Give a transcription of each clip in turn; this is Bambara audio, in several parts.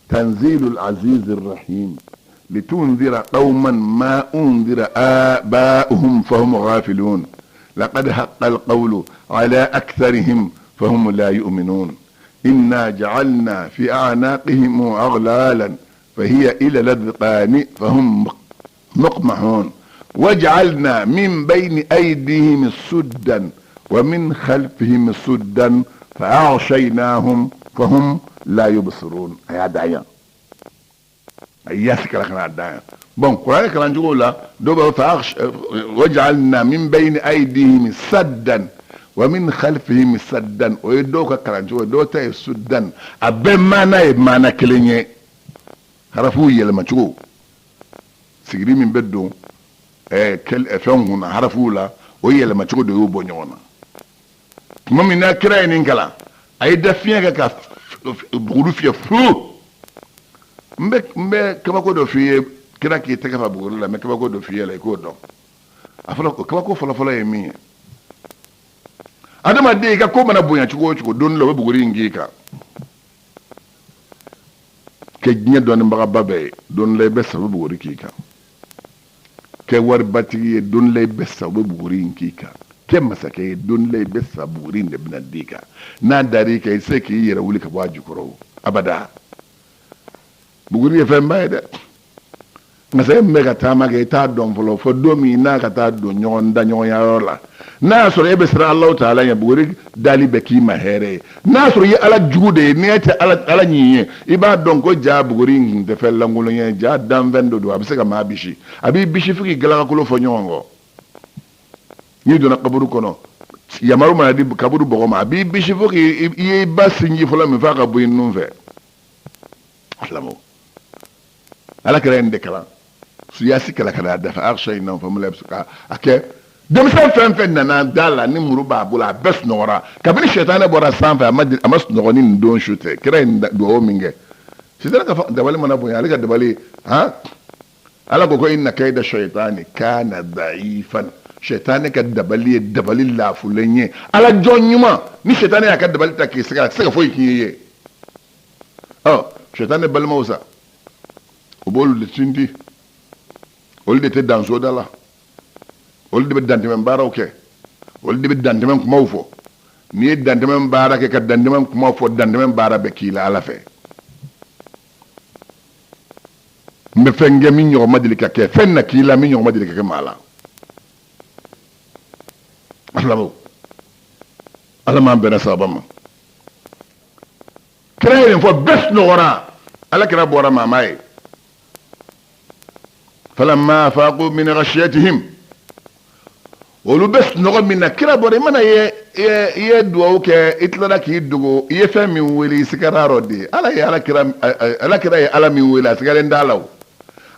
تنزيل العزيز الرحيم لتنذر قوما ما أنذر آباؤهم فهم غافلون لقد حق القول على أكثرهم فهم لا يؤمنون إنا جعلنا في أعناقهم أغلالا فهي إلى الأذقان فهم مقمحون وجعلنا من بين أيديهم سدا ومن خلفهم سدا فأغشيناهم فهم لا يبصرون. أي دايا أي سكرة كنا دايا بون قرآن كلام جولا دوبا وجعلنا من بين أيديهم سدا ومن خلفهم سدا ويدوك كلام جولا دوتا سدا أبمانا كليني هرفوا يلما تشو سيجري من بدو كل افهم هرفوا لا ويلما تشو دو بونيونا مامي نا كراي نينكلا اي دافيا كا بغلو في فلو مبك كما كو دو في كنا كي تكفا بغلو لا كما كو دو في لا كو دو افلو كما كو فلا يمي adama de ka ko mana bonya chugo don lo buguri ngika ke nya don mbaga babe don lay bessa buguri kika ke war batigi don lay bessa buguri ngika ke masake don lay bessa buguri de binadika na dari ke sai ki yira wuli ka waji kuro abada buguri fe mbayde ngase mega tama ke ta don folo fo domi na ka ta do nyon da nyon ya rola na soro ebe sira Allah ta'ala ya buguri dali beki mahere na soro ye ala jugude ne ta ala nyiye iba don ko ja buguri ngde fel langulo ye ja dam vendo do abise ka ma bishi abi bishi fiki gala ko lo fo nyongo ni do na kaburu kono ya maru ma di kaburu bogo ma abi bishi fiki ye basinji fo la mi fa ka bu inu fe aslamo ala krende kala su ya sikala kada da fa arsayna fa mulabsuka ake dem san fen nana dala ni muruba bula bes nora kabini shetane bora sanfa amas nogoni ndon shute kira do o minge sidara ka da wali mana boya alika da wali ha ala ko inna kayda shaytani kana da'ifan shetane ka dabali la fulenye ala jonyuma ni shetane ya ka dabali ta ke saka foyi kiye oh shetane balmausa ubolu de tindi olde te danso dala olde be dantemen baraw ke olde be dantemen ko mawfo ni dantemen barake ka dantemen ko mawfo dantemen bara be kila ala fe mbe fenge min yo madili ka ke fenna kila min yo madili ka mala ala ma bena sabama créer fo bes no ora ala kira bora mamaye فلما فاقوا من غشيتهم ولو بس نغ من كلا بوري منا يه دو اوكي اتلا كي دوغو يفهم ولي سكرارو دي على كرا على مي ولا سكرين دالاو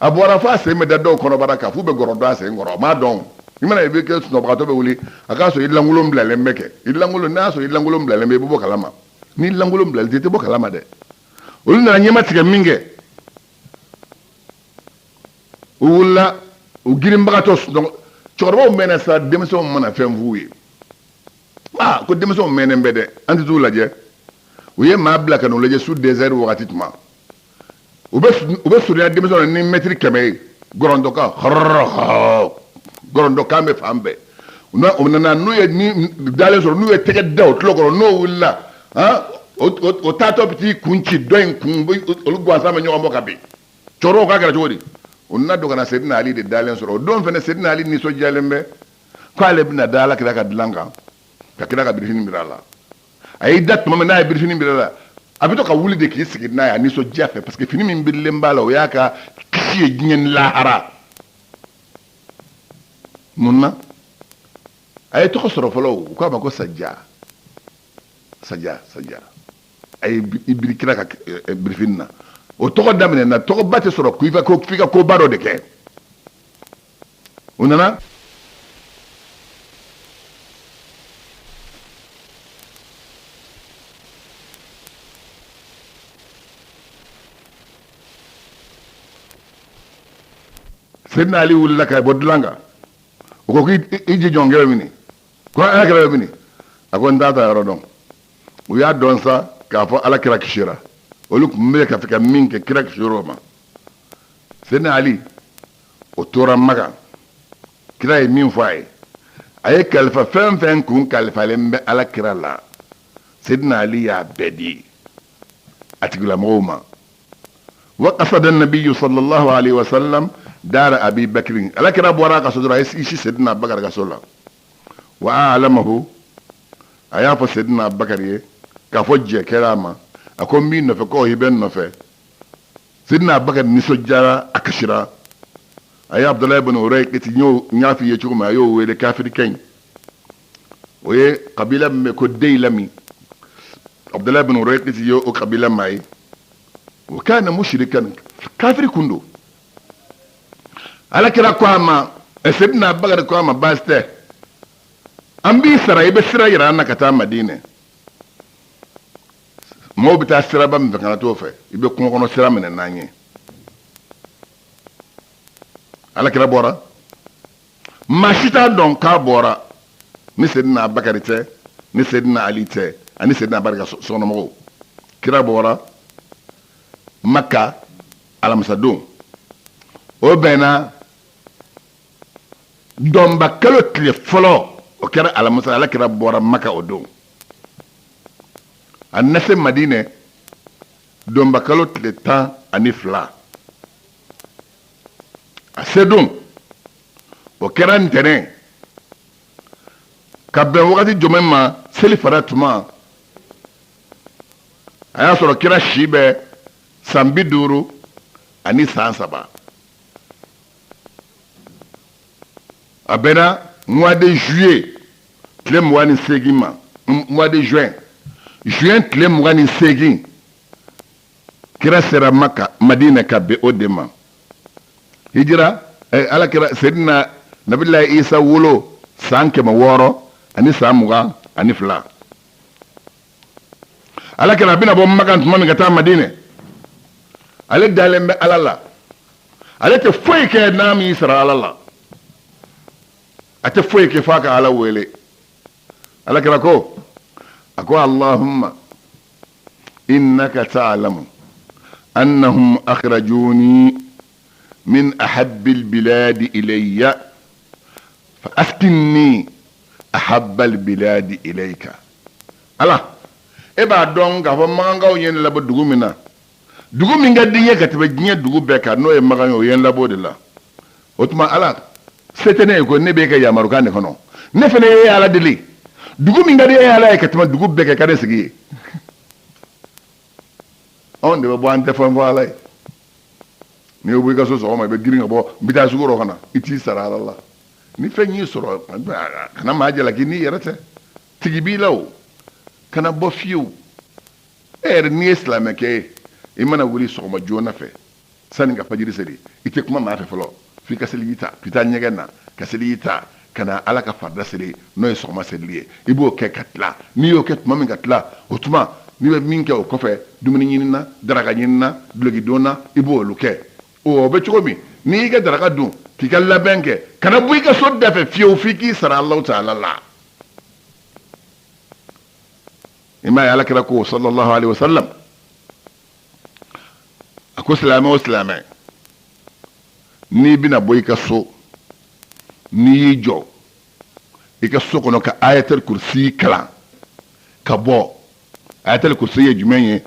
ابو رفا سي مددو كونو بركا فو be gorodo ase ngoro ma don imana e be ke sno brato be wuli akaso ilangulo mblale mbeke ilangulo naso ilangulo mblale mbe bo kalama ni ilangulo mblale tete bo kalama de uluna nyema tige minge wula ugirim bagatos donc chorbo mena sa demso mona fem vuye ko demso mena mbede anti tu laje uye ma blaka no laje sous désert wakatitma ube suriya demso ni metri kame gorondoka gorondoka me fambe na no ye ni dalen so no ye tege daw tlogoro no wula ha o tato petit kunchi doin kumbo olugwa sama nyo mokabe choro ka gara jodi onna do kana sedina ali de dalen soro don fene sedina ali ni so jalembe ko ale bina dala kida ka dilanga ka kida ka birfini mirala ay dat mama na birfini mirala abito ka wuli de ki sigidna ya ni so jafe parce que fini min bille mbala o yaka kiye gnen lahara munna ay to ko soro folo ko ba ko sajja ay ibirikira ka birfinna o toko damine na toko bate soro kuifa ko fika ko baro de ke unana sedna ali wul laka bodlanga ko ki iji jonge mini ko ala kala mini akon data yaro don o ya don sa ka fo ala kira kishira olu kun bɛ ka fɛ ka min kɛ kira kisi yɔrɔ ma Seydina Ali o tora Maka kira ye min fɔ a ye kalifa fɛn fɛn kun kalifalen bɛ Ala kira la Seydina Ali y'a bɛɛ di a tigilamɔgɔw ma wa qasada an-nabiyyu sallallahu alayhi wa sallam dara Abi Bakr Ala kira bɔra ka so dɔrɔn a ye sigi Seydina Abubakar ka so la wa a'lamahu a y'a fɔ Seydina Abubakar ye k'a fɔ jɛ kɛra a ma a ko n b'i nɔfɛ k'o i bɛ n nɔfɛ Seydina Abubakar nisɔndiyara a kasira a ye Abdulahi ibn Urayqit n y'a f'i ye cogo min a y'o wele kafiri kɛn o ye kabila min bɛ ko Deylami Abdulahi ibn Urayqit ye o kabila maa ye o kana mushrikan kafiri kun don Ala kira ko a ma Seydina Abubakar ko a ma baasi tɛ an b'i sara i bɛ sira yira an na ka taa Madinɛ maaw bɛ taa siraba min fɛ kana t'o fɛ i bɛ kungo kɔnɔ sira minɛ n'an ye Ala kira bɔra maa si t'a dɔn k'a bɔra ni Seydina Abubakar tɛ ni Seydina Ali tɛ ani Seydina Abubakar ka sokɔnɔmɔgɔw kira bɔra Maka alamisadon o bɛnna dɔnba kalo tile fɔlɔ o kɛra alamisa Ala kira bɔra Maka o don a nase Madinɛ dɔnba kalo tile 12 a se don o kɛra ntɛnɛn ka bɛn wagati jumɛn ma seli fara tuma a y'a sɔrɔ kira si bɛ san 50 ani san 3 a bɛnna mois de juillet tile 28 ma mois de juin tile 28 kira sera Maka Madinɛ ka bɛn o de ma hijira Ala kira Seydina Nabilahi Isa wolo san 600 ani san 22 Ala kira bɛna bɔ Maka tuma min ka taa Madinɛ ale dalen bɛ Ala la ale tɛ foyi kɛ n'a m'i sara Ala la a tɛ foyi kɛ f'a ka Ala wele Ala kira ko a ko Allahumma innaka ta'lamu annahum akhrajuni min ahabbil biladi ilayya fa askinni ahabbal biladi ilayka Ala e b'a dɔn k'a fɔ magankaw ye ne labɔ dugu min na dugu min ka di n ye ka tɛmɛ diɲɛ dugu bɛɛ kan n'o ye Magan ye o ye n labɔ de la o tuma Ala se tɛ ne ye ko ne b'e ka yamarukan de kɔnɔ ne fana ye Ala deli dugu min ka di e Ala ye ka tɛmɛ dugu bɛɛ kɛ ka ne sigi ye anw de bɛ bɔ an tɛ fɛn fɔ Ala ye n'i y'o bɔ i ka so sɔgɔma i bɛ girin ka bɔ n bɛ taa sugu dɔ kana i t'i sara Ala la ni fɛn y'i sɔrɔ kana maa jalaki n'i yɛrɛ tɛ tigi b'i la o kana bɔ fiyewu e yɛrɛ n'i ye silamɛkɛ ye i mana wuli sɔgɔma joona fɛ sanni ka fajiri seli i tɛ kuma maa fɛ fɔlɔ f'i ka seliji ta ka taa ɲɛgɛn na ka seliji ta ka na Ala ka farida seli n'o ye sɔgɔma selili ye i b'o kɛ ka tila n'i y'o kɛ tuma min ka tila o tuma n'i bɛ min kɛ o kɔfɛ dumuni ɲini na daraka ɲini na dulɔki na i b'olu kɛ o bɛ cogo min n'i y'i ka daraka dun k'i ka labɛn kɛ kana bɔ i ka so da fɛ fiyewu f'i k'i sara Alahu Taala la i m'a ye Ala kira ko sallallahu alaihi wa sallam a ko silamɛ o silamɛ n'i bɛna bɔ i ka so n'i y'i jɔ i ka so kɔnɔ ka ayatul kursi kalan ka bɔ ayatul kursi ye jumɛn ye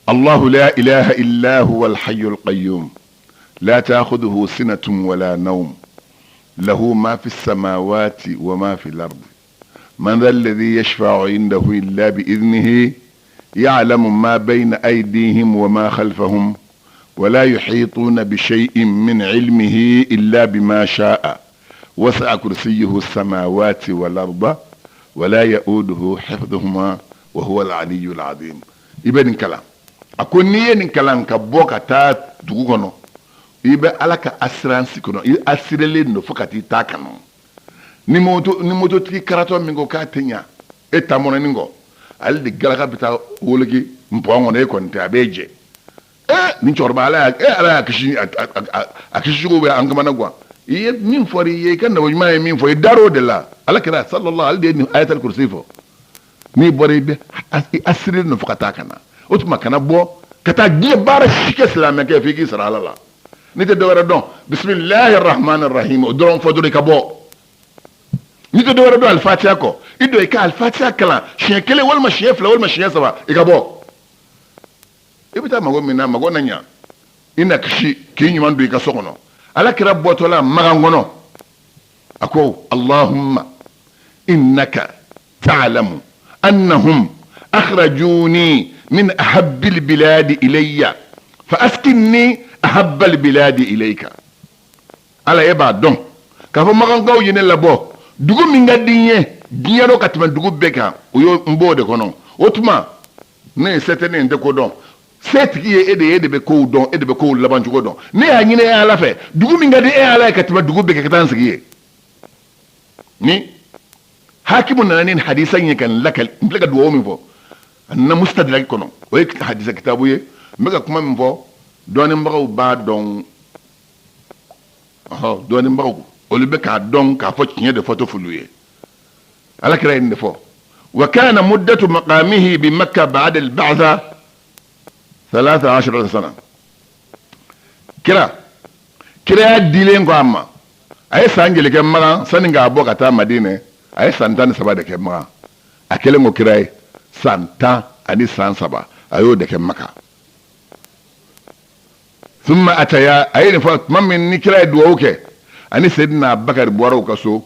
Allahu la ilaha illa huwa al-hayyul qayyum la ta'khudhuhu sinatun wala nawm lahu ma fi as-samawati wa ma fi al-ard man dha alladhi yashfa'u 'indahu illa bi idhnihi ya'lamu ma bayna aydihim wa ma khalfahum ولا يحيطون بشيء من علمه إلا بما شاء وسع كرسيه السماوات والأرض ولا يؤوده حفظهما وهو العلي العظيم ابن كلام أكون نين كلام كبوكا تا تغنو يبقى على أسرانسي كنو أسرلين فكتي تاكنو نموتو تكي كراتو مينغو كاتنيا إتامونا نينغو أل دي غلقا بتا ولغي مبوانغو نيكون تابيجي ni chorba ala akishi go be an kama nagwa iye min fori ye kan na wajma min fori daro de la ala kira sallallahu alaihi wa sallam ayatul kursi fo ni bori be asiri no fakata kana o tuma kana bɔ ka taa diɲɛ baara si kɛ silamɛ kɛ f'i k'i sara ala la ni tɛ dɔwɛrɛ dɔn bisimilahi rahmani rahim o dɔrɔn fɔ dɔrɔn i ka bɔ ni tɛ dɔwɛrɛ dɔn alifatiya kɔ i don i ka alifatiya kalan siɲɛ kelen walima siɲɛ fila walima siɲɛ saba i ka bɔ i bɛ taa mago min na mago na ɲa i na kisi k'i ɲuman don i ka so kɔnɔ ala kira bɔtɔla magan kɔnɔ a ko allahumma innaka ta'lamu annahum akhrajuni min ahabbil biladi ilayya fa askinni ahabbal biladi ilayka ala e b'a dɔn k'a fɔ magankaw ye ne labɔ dugu min ka di n ye diɲɛ dɔ ka tɛmɛ dugu bɛɛ kan o ye n b'o de kɔnɔ o tuma ne ye se tɛ ne ye n tɛ ko dɔn se tigi ye e de ye e de bɛ kow dɔn e de bɛ kow laban cogo dɔn ne y'a ɲini e ala fɛ dugu min ka di e ala ye ka tɛmɛ dugu bɛɛ kan ka taa n sigi ye ni hakimu nana ni hadisa in ye ka n filɛ ka dugawu min fɔ a nana mustadrak kɔnɔ o ye hadisa kitabu ye n bɛ ka kuma min fɔ dɔɔninbagaw b'a dɔn dɔɔninbagaw olu bɛ k'a dɔn k'a fɔ tiɲɛ de fɔtɔ fulu ye ala kira ye nin de fɔ wa kana muddatu maqamihi bi makka ba'da al-ba'tha 13 sana kira y'a dilen ko a ma a ye san joli kɛ magan sani k'a bɔ ka taa madina a ye san 13 de kɛ magan a kelen ko kira ye san 13 a y'o de kɛ maka ثم أتيا أين فات من نكرا دووكه أني سيدنا بكر بوارو كسو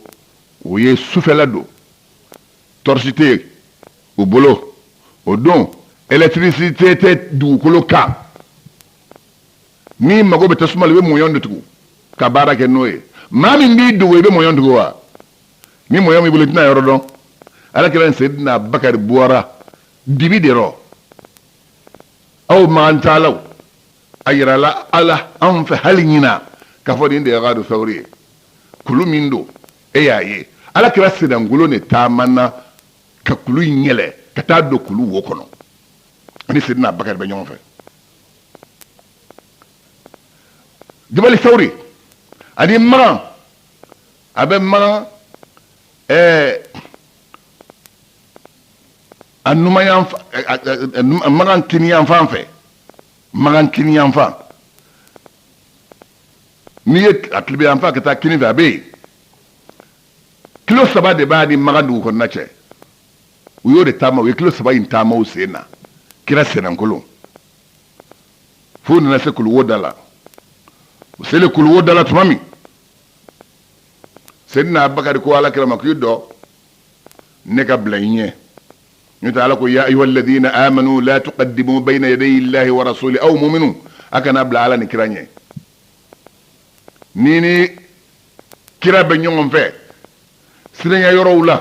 ويه سوفلادو تورسيتي وبولو ودون électricité te du kolo ka ni mago be tasuma le be moyon de tugu ka bara ke noye mami ndi do be moyon tugu wa ni moyon mi buletina yoro don ala kala sayyidina bakar buara dibi de ro aw man talaw ayra la ala an fa halina ka fodi inde gadu sawri kulu mindo e yaye ala kala sidan gulo ne tamana ka kulu nyele ka ta do kulu wo kono ni sidina bakar be ñon fe jabal sawri adi ma abe ma anuma yan magan kiniyan fan fe magan kiniyan fan ni atlibi yan fa ka ta kini va be kilo saba de ba di magan du ko na che uyo de tama we kilo saba in tama o sena kira senankolo fo nana se kulu wodala usele kulu wodala tumami sedina abakari ko ala kira makuyo do ne ka blanye nyuta ala ko ya ayyuhal ladina amanu la tuqaddimu bayna yaday illahi wa rasuli aw mu'minu akana bla ala ni kiranye nini kira be nyongom fe sirenya yorowla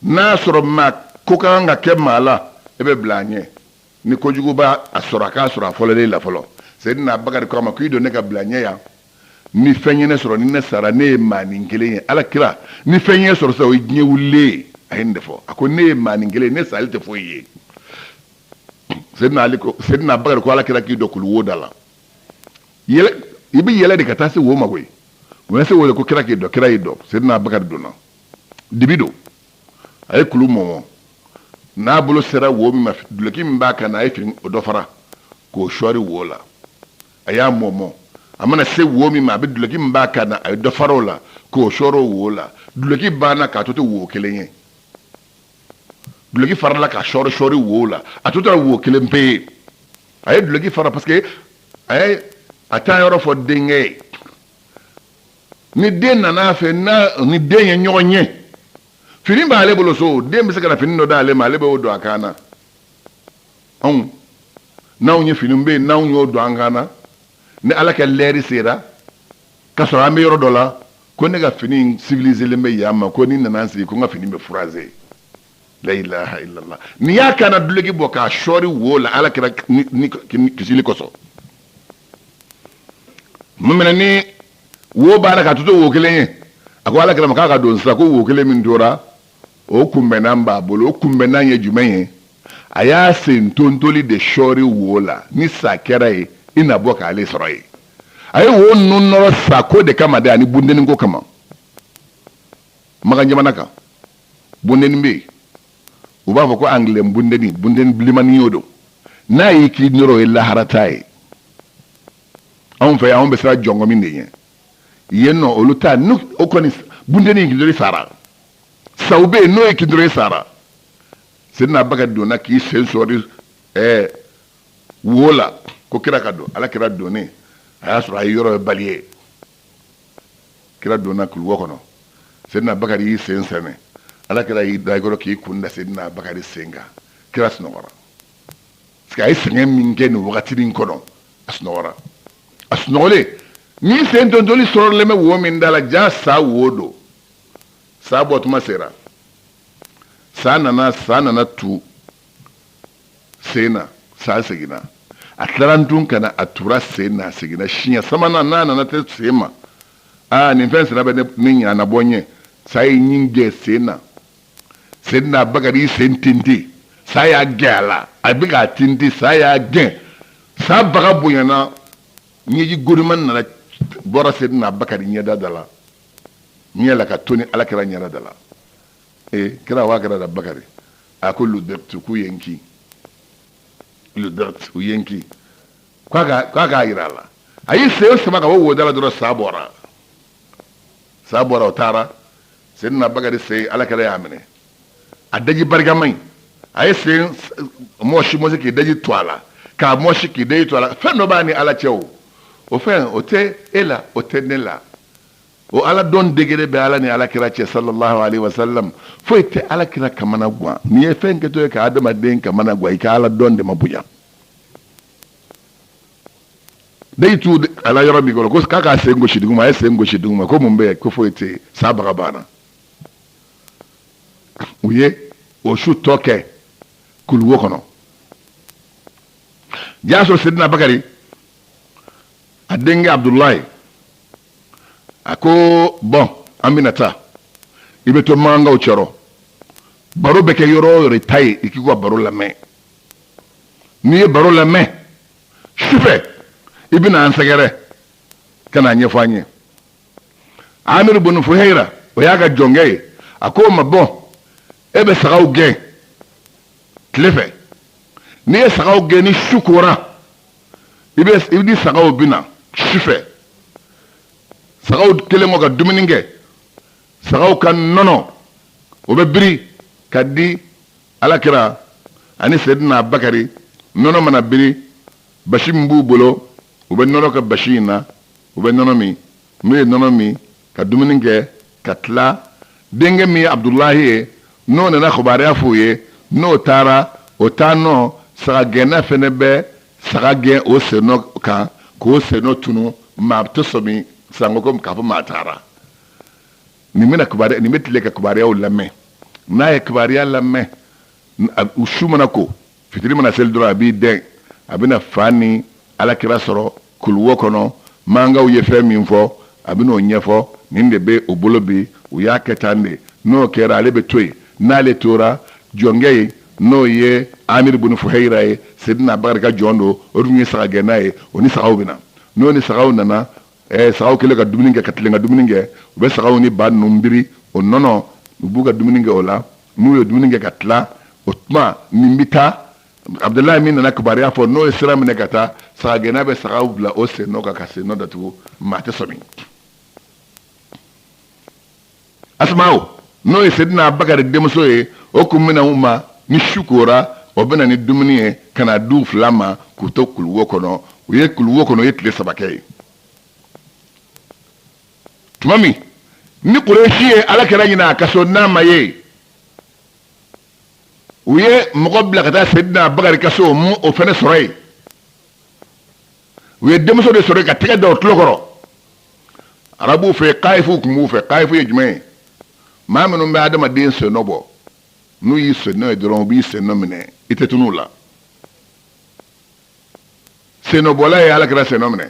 nasoro ma ko ka nga kemala ebe blanye ni kojugu ba asoraka sura folele la folo sedina bakari ko ma kuido ne ka blanye ya ni fenye ne soro ni ne sara ne mani ngele ala kira ni fenye soro sa o nyewule ayinde fo ako ne mani ngele ne salte fo yi sedina bakari ko ala kira ki do kul wodala yele ibi yele de katase wo magoy wona se wo ko kira ki do kira yi do sedina bakari do na dibido ay kulu momo n'a bolo sera wo min ma duloki min b'a kan na a ye fini o dɔ fara k'o sɔɔri wo la a y'a mɔmɔ a mana se wo min ma a bɛ duloki min b'a kan na a ye dɔ fara o la k'o sɔɔri o wo la duloki banna k'a to ten wo kelen ye duloki farala ka sɔɔri wo la a to tora wo kelen pe ye a ye duloki fara parce que a ye a taa yɔrɔ fɔ denkɛ ye ni den nana fɛ ni den ye ɲɔgɔn ye fini b'ale bolo so den bɛ se ka na fini dɔ d'ale ma ale b'o don a kan na anw n'anw ye fini bɛ yen n'anw y'o don an kan na ni ala ka lɛri sera ka sɔrɔ an bɛ yɔrɔ dɔ la ko ne ka fini civiliselen bɛ yan ma ko ni nana n sigi ko n ka fini bɛ furaze la ilaha illallah ni y'a kan na duloki bɔ k'a sɔɔri wo la ala kɛra ni kisili kosɔn mun minɛ ni wo b'a la ka to wo kelen ye a ko ala kɛra ma k'a ka don sisan ko wo kelen min tora o kunbɛnnan b'a bolo o kunbɛnnan ye jumɛn ye a y'a sen tontoli de sɔɔri wo la ni sa kɛra ye i na bɔ k'ale sɔrɔ ye a ye wo ninnu nɔrɔ sa ko de kama dɛ ani bundenni ko kama magan jamana kan bundenni bɛ yen u b'a fɔ ko anglais bundeni bilimani y'o don n'a y'i k'i nɔrɔ o ye laharata ye anw fɛ yan anw bɛ siran jɔngɔ min de ɲɛ yen nɔ olu ta n'o kɔni bundeni k'i dɔrɔn i sara saw bɛ yen n'o ye k'i dɔrɔn i sara Seydina Abubakar donna k'i sen sɔri wo la ko kira ka don ala kira donnen a y'a sɔrɔ a ye yɔrɔ ye bali ye kira donna kuluwo kɔnɔ Seydina Abubakar y'i sen sɛmɛ ala kira y'i da i kɔrɔ k'i kun da Seydina Abubakar sen kan kira sunɔgɔra parce que a ye sɛgɛn min kɛ nin wagati in kɔnɔ a sunɔgɔra a sunɔgɔlen min sen tontoli sɔrɔlen bɛ wo min da la jaa sa wo don sa bɔtuma sera sa nana tu sen na sa seginna a tilara tun ka na a tura sen na a seginna siɲɛ sabanan n'a nana tɛ sen ma nin fɛn sera bɛ ne ɲana bɔ ɲɛ sa ye ɲin gɛn sen na Seydina Abubakar y'i sen tinti sa y'a gɛn a la a bɛ k'a tinti sa y'a gɛn sa baga bonyana ɲɛji goriman nana bɔra Seydina Abubakar ɲɛda da la ɲɛ la ka to ni ala kɛra ɲɛda da la kira wa kɛra da Abubakar a ko ludirtu k'u ye n ki ludirtu u ye n ki k'a k'a yira a la a y'i sen sama ka bɔ woda la dɔrɔn sa bɔra o taara Seydina Abubakar sen ala kɛra y'a minɛ a daji barikama in a ye sen mɔsi k'i daji to a la k'a mɔsi k'i daji to a la fɛn dɔ b'a ni ala cɛ o fɛn o tɛ e la o tɛ ne la o ala dɔn degere bɛ ala ni ala kira cɛ sallallahu alaihi wasallam foyi tɛ ala kira kamana guwan n'i ye fɛn kɛtɔ ye ka adamaden kamana guwan i ka ala dɔn de ma bonya daji tu ala yɔrɔ min kɔrɔ ko k'a k'a sen gosi duguma a ye sen gosi duguma ko mun bɛ yen ko foyi tɛ yen sa baga banna u ye o su tɔ kɛ kuluwo kɔnɔ jaa sɔrɔ Seydina Abubakar a denkɛ Abdulayi a ko bɔn an bɛna taa i bɛ to mankankaw cɔrɔ baro bɛ kɛ yɔrɔ o yɔrɔ i ta ye i k'i ka baro lamɛn n'i ye baro lamɛn sufɛ i bɛna an sɛgɛrɛ ka n'a ɲɛfɔ an ye Amir bun Fuhayra o y'a ka jɔnkɛ ye a ko o ma bɔn e bɛ sagaw gɛn tile fɛ n'i ye sagaw gɛn ni su kora i ni sagaw bɛna sufɛ sagaw kelen kɔ ka dumuni kɛ sagaw ka nɔnɔ o bɛ biri ka di alakira ani Seydina Abubakar nɔnɔ mana biri basi min b'u bolo u bɛ nɔnɔ kɛ basi in na u bɛ nɔnɔ min n'u ye nɔnɔ min ka dumuni kɛ ka tila denkɛ min ye Abdulahi ye n'o nana kibaruya f'u ye n'o taara o taa nɔ sagagɛnna fɛnɛ bɛ saga gɛn o sennɔ kan k'o sennɔ tunu maa tɛ sɔn min sango ko k'a fɔ maa taara nin bɛ tile ka kibaruyaw lamɛn n'a ye kibaruya lamɛn u su mana ko fitiri mana seli dɔrɔn a b'i dɛn a bɛna fa ni alakira sɔrɔ kuluwo kɔnɔ mankankaw ye fɛn min fɔ a bɛn'o ɲɛfɔ nin de bɛ o bolo bi u y'a kɛ tan de n'o kɛra ale bɛ to yen n'ale tora jɔnkɛ ye n'o ye Amir bun Fuhayra ye Seydina Abubakar ka jɔn don o dun ye sagagɛnna ye o ni sagaw bɛna n'o ni sagaw nana sagaw kɛlen ka dumuni kɛ ka tilen ka dumuni kɛ u bɛ sagaw ni ba ninnu biri o nɔnɔ u b'u ka dumuni kɛ o la n'u ye dumuni kɛ ka tila o tuma nin bɛ taa Abdulayi min nana kibaruya fɔ n'o ye sira minɛ ka taa sagagɛnna bɛ sagaw bila o sennɔ kan ka sennɔ datugu maa tɛ sɔn min Asma'u n'o ye Seydina Abubakar denmuso ye o kun bɛna u ma ni su kora o bɛna ni dumuni ye ka na du fila ma k'u to kuluwo kɔnɔ u ye kuluwo kɔnɔ u ye tile 3 kɛ ye tuma min ni Kurɛshi ye ala kɛra ɲinɛ a ka so n'a ma ye u ye mɔgɔ bila ka taa Seydina Abubakar ka so o fɛnɛ sɔrɔ yen u ye denmuso de sɔrɔ ka tɛgɛ da o tulo kɔrɔ arabuw fɛ Kaifu tun b'u fɛ Kaifu ye jumɛn ye maa minnu bɛ adamaden sennɔ bɔ n'u y'i sennɔ ye dɔrɔn u b'i sennɔ minɛ i tɛ tunun u la sennɔbɔla ye ala kɛra sennɔ minɛ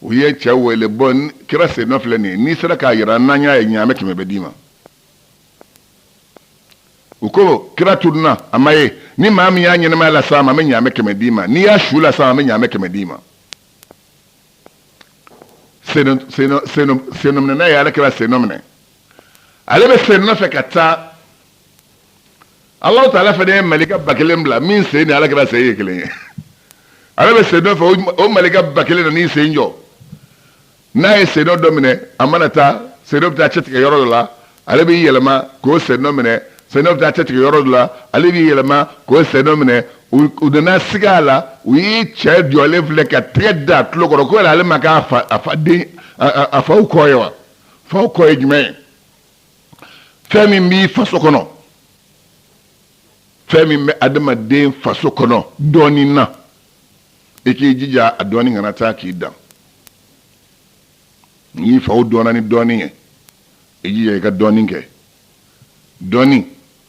u ye cɛ wele bɔn kira sennɔ filɛ nin ye n'i sera k'a yira n'an y'a ye ɲaamɛ 100 bɛ d'i ma u ko kira tununa a ma ye ni maa min y'a ɲɛnamaya la s'a ma an bɛ ɲaamɛ 100 d'i ma n'i y'a su la s'a ma an bɛ ɲaamɛ 100 d'i ma sennɔ minɛna ye ala kɛra sennɔ minɛ ale bɛ sennɔ fɛ ka taa Allah ta'ala fɛnɛ malika ba kelen bila min sen ni alakira sen ye kelen ye ale bɛ sen dɔ fɛ o malika ba kelen na ni sen jɔ n'a ye sen dɔ minɛ a mana taa sen dɔ bɛ taa cɛtigɛ yɔrɔ dɔ la ale b'i yɛlɛma k'o sen dɔ minɛ sen dɔ bɛ taa cɛtigɛ yɔrɔ dɔ la ale b'i yɛlɛma k'o sen dɔ minɛ u nana sigi a la u y'i cɛ jɔlen filɛ ka tɛgɛ da a tulo kɔrɔ ko ale ma k'a faw kɔ ye wa faw kɔ ye jumɛn ye fɛn min b'i faso kɔnɔ fɛn min bɛ adamaden faso kɔnɔ dɔɔnin na i k'i jija a dɔɔnin kana taa k'i dan n'i faw dɔnna ni dɔɔnin ye i jija i ka dɔɔnin kɛ dɔɔnin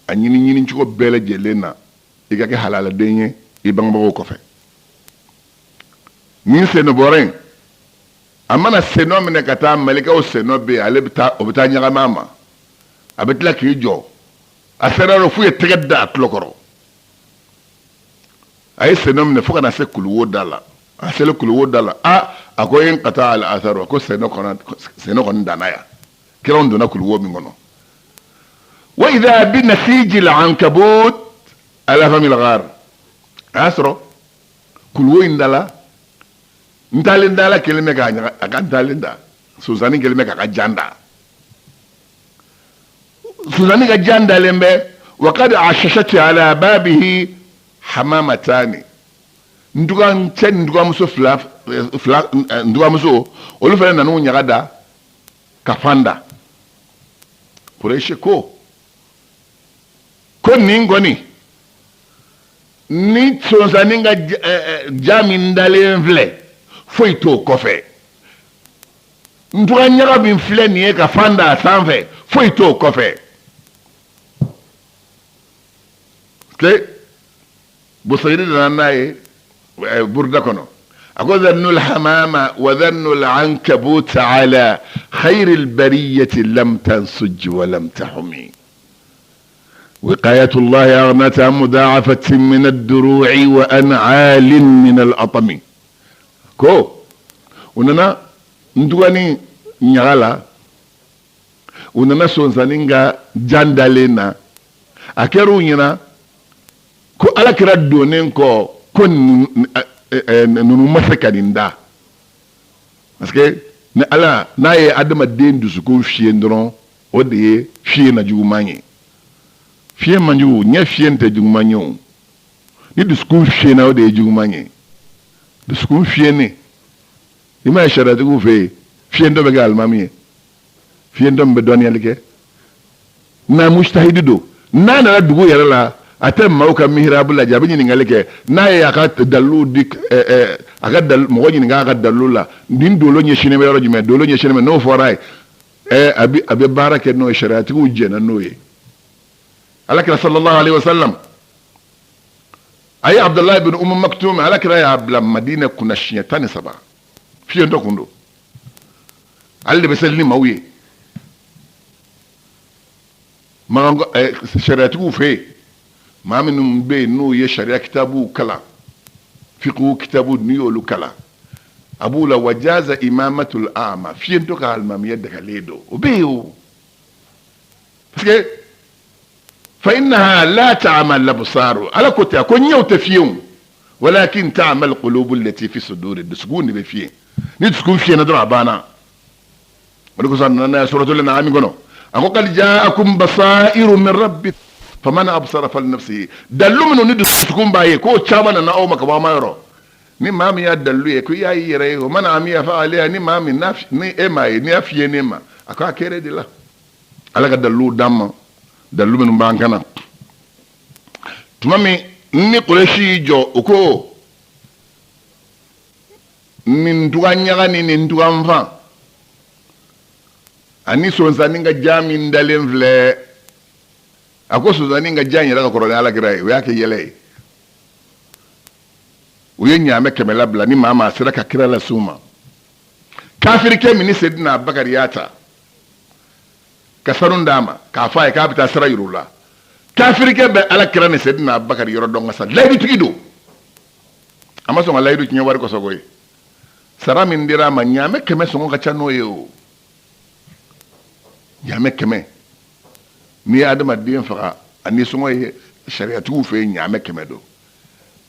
a ɲini cogo bɛɛ lajɛlen na i ka kɛ halaladen ye i bangebagaw kɔfɛ nin sennɔ bɔra yen a mana sennɔ minɛ ka taa malikaw sennɔ bɛ yen ale bɛ taa o bɛ taa ɲagami a ma a bɛ tila k'i jɔ a sera yɔrɔ f'u ye tɛgɛ da a tulo kɔrɔ a ye sennɔ minɛ fo ka na se kuluwo da la a selen kuluwo da la a ko en ka taa al asaru ko sennɔ kɔni danna yan kiraw donna kuluwo min kɔnɔ wa idha bi nasiji al ankabut ala famil ghar a y'a sɔrɔ kuluwo in da la ntalen da la kelen bɛ a ka ntalen da sonsannin kelen bɛ k'a ka jan da sonsannin ka jan dalen bɛ wa qad ashashati ala babihi hamamatani cɛ ni dugumuso fila dugumuso olu fana nana u ɲaga da ka fan da Quraishi ko nin kɔni ni sonsannin ka ja min dalen filɛ foyi t'o kɔfɛ ntuga ɲaga min filɛ nin ye ka fan da a sanfɛ foyi t'o kɔfɛ Busayri nana n'a ye burda kɔnɔ a ko dhannu lhamama wa dhannu lankabut ala khayri lbariyati lam tansuj wa lam tahumi وقاية الله أغنت عن مضاعفة من الدروع وأنعال من الأطم كو وننا ندواني نيغالا وننا سونسانينغا جاندالينا أكيرو نينا كو على كرا دونين كو نونو مسكا نندا باسكو ala n'a ye adamaden dusukun fiyɛ dɔrɔn o de ye fiɲɛ na juguman ye fiɲɛ man jugu ɲɛ fiɲɛ tɛ juguman ye o ni dusukun fiyɛna o de ye juguman ye dusukun fiyɛnen i ma ye sariyatigiw fɛ yen fiɲɛ dɔ bɛ kɛ alimami ye fiɲɛ dɔ min bɛ dɔnniyali kɛ na mustahidi don n'a nana dugu yɛrɛ la a tɛ maaw ka mihirabu lajɛ a bɛ ɲininkali kɛ n'a ye a ka dalilu di mɔgɔ ɲininka a ka dalilu la nin dolo ɲɛsinnen bɛ yɔrɔ jumɛn dolo ɲɛsinnen bɛ n'o fɔra ye a bɛ baara kɛ n'o ye sariyatigiw jɛnna n'o ye alakira sallallahu alaihi wasallam a ye abdullahi bin maktum alakira y'a bila madina kunna siɲɛ 13 fiɲɛ dɔ kun don ale de bɛ seli ni maaw ye sariyatigiw fɛ yen maa minnu bɛ yen n'o ye sariya kitabuw kalan fiqhu kitabu n'i y'olu kalan a b'u la wajaza imamatul ama fiɲɛtɔ ka alimamiya dagalen don o bɛ yen o parce que fa innaha la ta'mal absaru ala ko tɛ ko ɲɛw tɛ fiyewu walakin ta'mal qulubu allati fi suduri dusukun de bɛ fiye ni dusukun fiyɛna dɔrɔn a banna o de kosɔn a nana suratul an'am kɔnɔ a ko qad ja'akum basairu min rabbikum faman absara falinafsihi dallu minnu ni dusukun b'a ye k'o caman nana aw ma ka bɔ a ma yɔrɔ ni maa min y'a dallu ye ko i y'a y'i yɛrɛ ye o mana amiya fa aleya ni maa min ni e m'a ye ni y'a fiyɛ ne ma a ko a kɛra de la ala ka dalluw d'an ma dallu minnu b'an kana tuma min ni Quraishi y'i jɔ o ko nin tuga ɲaga ni nin tuga nfan ani sonsannin ka ja min dalen filɛ a ko sonsannin ka ja in yɛrɛ ka kɔrɔ ni alakira ye o y'a kɛ yɛlɛ ye u ye ɲaamɛ 100 labila ni maa maa sera ka kira las'u ma kafirikɛ min ni Sedina Abubakar y'a ta ka sanu d'a ma k'a fɔ a ye k'a bɛ taa sira yir'u la kafirikɛ bɛ alakira ni Sedina Abubakar yɔrɔ dɔn ka sa layidutigi don a ma sɔn ka layidu tiɲɛ wari kɔsɔn koyi sara min dira a ma ɲaamɛ 100 sɔngɔ ka ca n'o ye o ɲaamɛ 100 n'i ye adamaden faga a nisɔngɔ ye shariatu fe nyame kemedo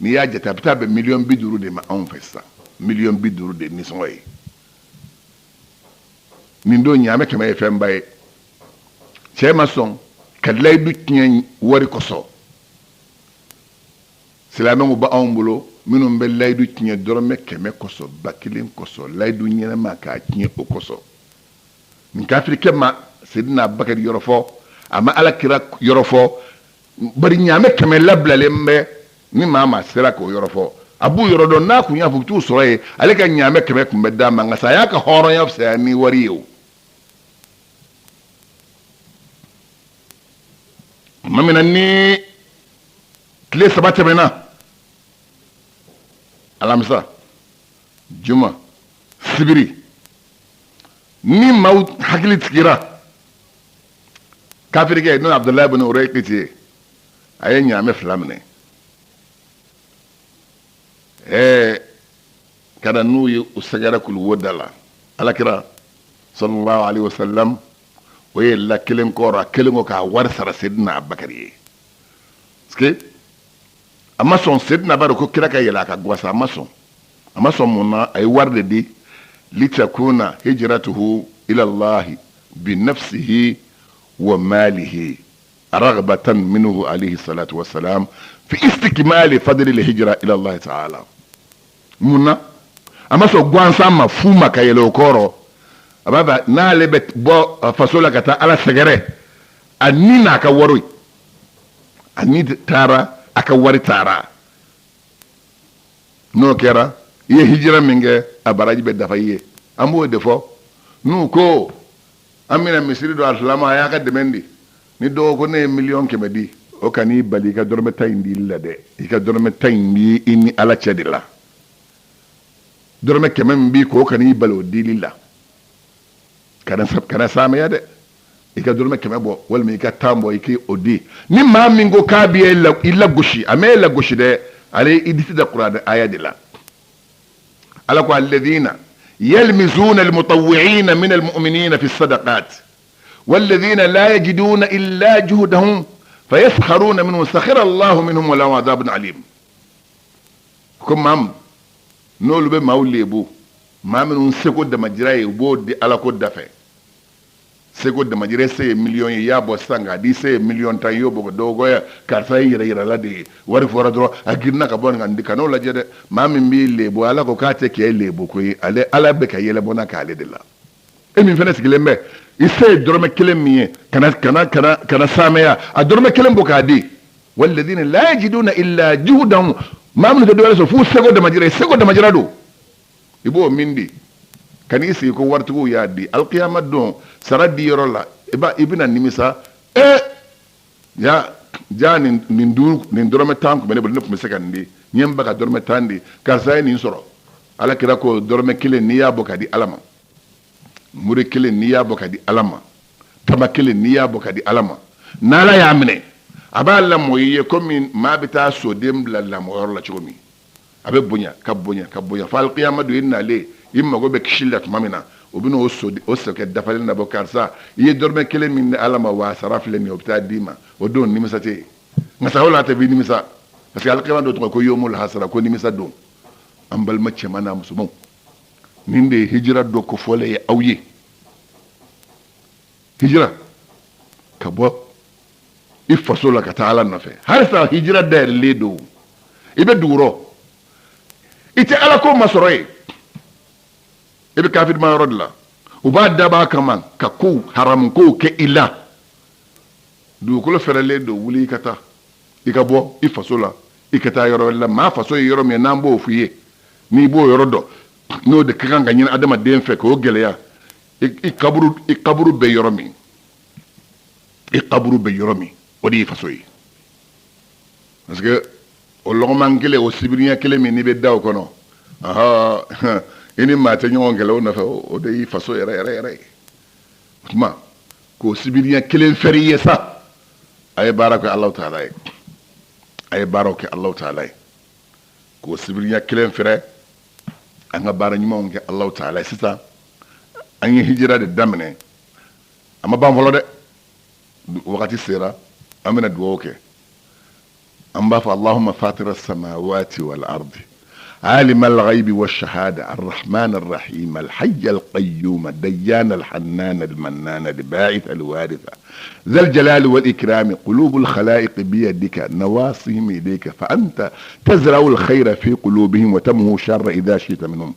ni ya jata pita be million biduru de ma on festa million biduru de ni soy ni ndo nyame keme fe mbay chema son kadlay du tien wari koso silama mu ba on bulo minum be laydu tien dorome keme koso bakilin koso laydu nyena ma ka tien o koso min kafirike ma sidina bakari yorofo ama alakira yorofo bari nyame keme lablale mbe ni mama sera ko yorofo abu yorodo na kunya futu soye aleka nyame keme kumbe dama ngasa yaka horo ya fsa ni wariyo mamina ni kile sabata mena alamsa juma sibiri ni maut hakili tikira kafiri ke no abdullah ibn urayqiti ayen nyame flamne kada nuyi usagara kul wodala alakira sallallahu alaihi wasallam waye la kelen kora kelen ka war sara sidna abakari ske amma son sidna baro ko kira ka yela ka gwasa amma son munna ay warde di litakuna hijratuhu ila allah bi nafsihi wa malihi رغبة منه عليه الصلاة والسلام في استكمال فضل الهجرة إلى الله تعالى منا أما سو غوانسا مفهوما كيلو كورو أبابا نالبت بو فصولا كتا على سجرة أنينا كوروي أني تارا أكوري تارا نو كيرا يه هجرة منجة أبراج بدفعيه أمو دفو نو كو أمينا مسيري دو أسلاما ياكا دمندي ni do ko ne million ke bedi o kani bali ka dorme tayndi la de ka dorme tayndi inni ala chadila dorme ke men bi ko kani balo dilila kana sama ya de ka dorme ke mebo wal mi ka tambo ki odi ni ma mingo ka bi illa gushi amela gushi de ale iditi da qur'an ayadila ala ko alladhina yalmizuna almutawwi'ina min almu'minina fi as-sadaqat والذين لا يجدون إلا جهدهم فيسخرون منه سخر الله منهم ولهم عذاب عليم كم مام نول بي ماولي بو ما من سيكو دمجراي بو دي على كود دافع سيكو دمجراي سي مليون يا بو سانغا دي سي مليون تا يوبو دوغويا كارفاي يرا لا دي وري فورا درو اغيرنا كبون غاندي كانو لا جده ما من بي ليبو على كو كاتي كي ليبو كوي على بك يله بونا كالي دلا امين فنس كلمه ise dorme kelem miye kana sameya a dorme kelem bokadi walladhina la yajiduna illa juhdahum mamnu to dole so fu sego de majira do ibo mindi kan isi ko wartu yaddi alqiyamah don saradi yorola iba ibina nimisa ya jani nin dorme tanku bene bol nepp mesekandi nyemba ka dorme tandi ka say ni soro ala kira ko dorme kelem ni ya bokadi alama muri kelen ni ya boka di alama taba kelen ni ya boka di alama nala ya mine aba la moye komi ma bita so dem la la mo la chikomi abe bunya fal qiyamah do inna le imma go be kishilat mamina obino o so ke dafal na bokar sa ye dorme kelen min alama wa saraf le ni opta dima o don ni misate ngasa wala ta bi ni misa parce que al qiyamah do ko yomul hasara ko ni misa do ambal macce mana musumon ninde hijira do ko fole ya awye hijira ka bo ifaso la ka taala nafe har sa hijira der ledo ibe duro ite ala ko masoroy ibe kafir ma rodla uba daba kaman ka ko haram ko ke ila du ko le fere ledo wuli kata ikabo ifaso la ikata yoro la ma faso yoro me nambo fuye ni bo yoro do no de kan ga nyina adama den fe ko geleya i kaburu be yoromi odi fasoyi parce que o logman kele o sibirinya kele mi ni be daw kono aha ini ma te nyon gele o na fa o de faso yere ma ko sibirinya kele feriye sa ay baraka allah taala ko sibirinya kele fere anga bara nyuma nge allah taala sita anyi hijira de damne amma ba molo de wakati sera amena duwo ke أنبا اللهم فاطر السماوات والأرض عالم الغيب والشهادة الرحمن الرحيم الحي القيوم الديان الحنان المنان الباعث الوارث ذا الجلال والإكرام قلوب الخلائق بيدك نواصيهم إليك فأنت تزرع الخير في قلوبهم وتمهو الشر إذا شئت منهم